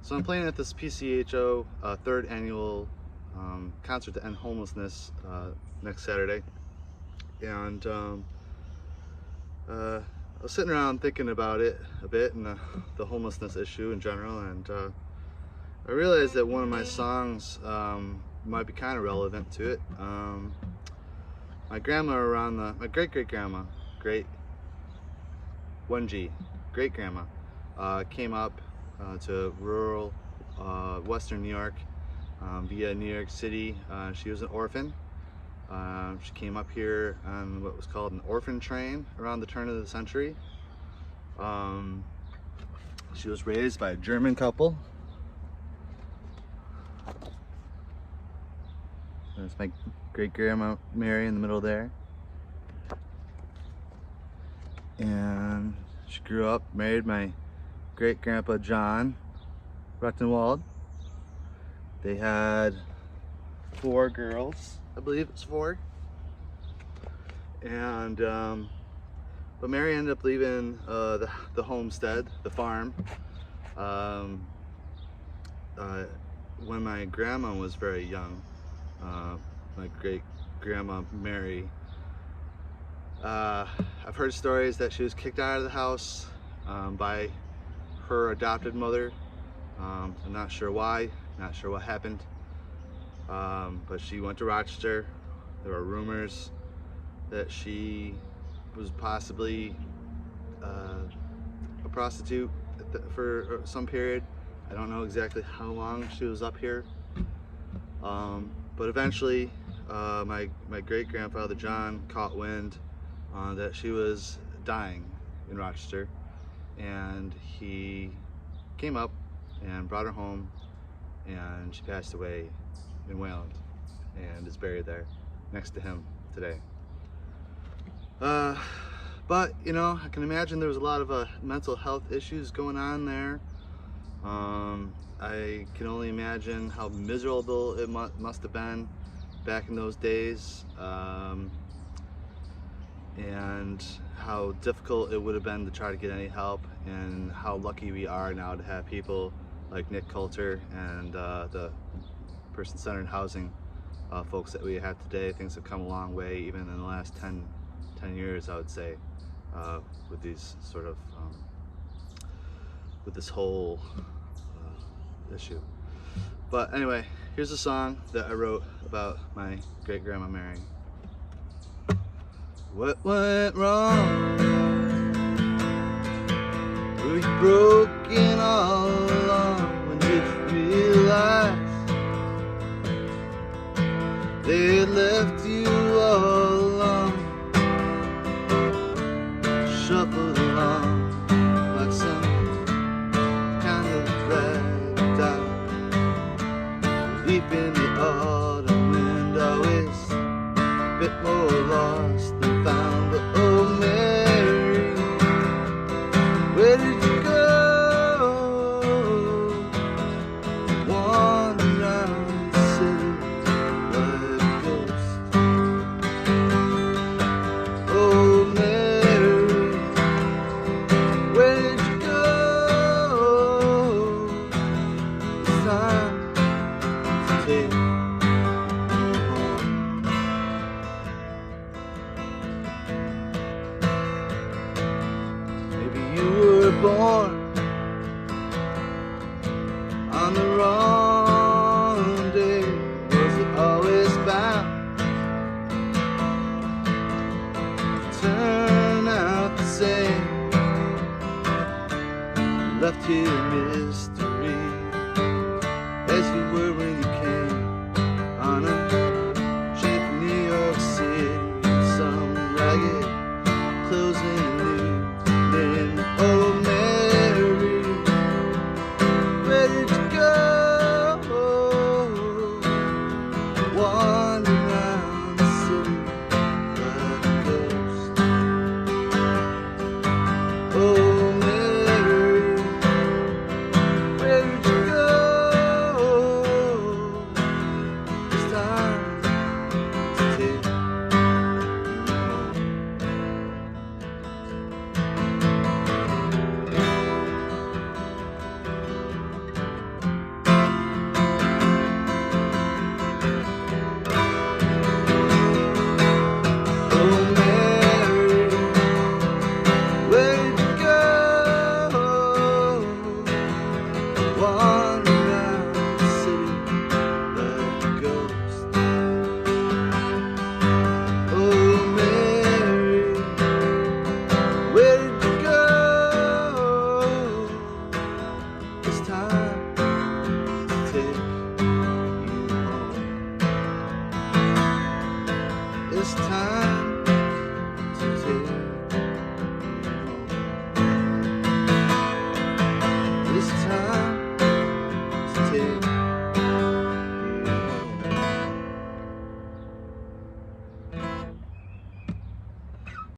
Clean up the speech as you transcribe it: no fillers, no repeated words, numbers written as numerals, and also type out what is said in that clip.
So I'm playing at this PCHO third annual concert to end homelessness next Saturday, and I was sitting around thinking about it a bit and the homelessness issue in general, and I realized that one of my songs might be kind of relevant to it. My grandma my great-great-grandma, great 1G, great-grandma, came up to rural western New York via New York City. She was an orphan. She came up here on what was called an orphan train around the turn of the century. She was raised by a German couple. There's my great-grandma Mary in the middle there. And she grew up, married my great-grandpa John Rechtenwald. They had 4 girls, I believe it's 4. And but Mary ended up leaving the homestead, the farm, when my grandma was very young. My great-grandma Mary. I've heard stories that she was kicked out of the house by her adopted mother. I'm not sure why, not sure what happened, but she went to Rochester. There were rumors that she was possibly a prostitute for some period. I don't know exactly how long she was up here, but eventually my great-grandfather John caught wind that she was dying in Rochester, and he came up and brought her home, and she passed away in Wayland and is buried there next to him today. But you know, I can imagine there was a lot of mental health issues going on there. I can only imagine how miserable it must have been back in those days, and how difficult it would have been to try to get any help, and how lucky we are now to have people like Nick Coulter and the person-centered housing folks that we have today. Things have come a long way even in the last 10 years, I would say, with these sort of with this whole issue. But anyway, here's a song that I wrote about my great-grandma Mary. What went wrong? Were you broken all along? When did you realize they had left you all alone? Shuffled along like some kind of dragged out. Deep in the autumn wind, always a bit more lost than found. But oh Mary, where did you go? Wandering around the city like a ghost. Oh Mary, where did you go? It's time to take you home. Maybe you were born on the wrong day. Was it always bound to turn out the same? Left here in mystery, as you were when you came on a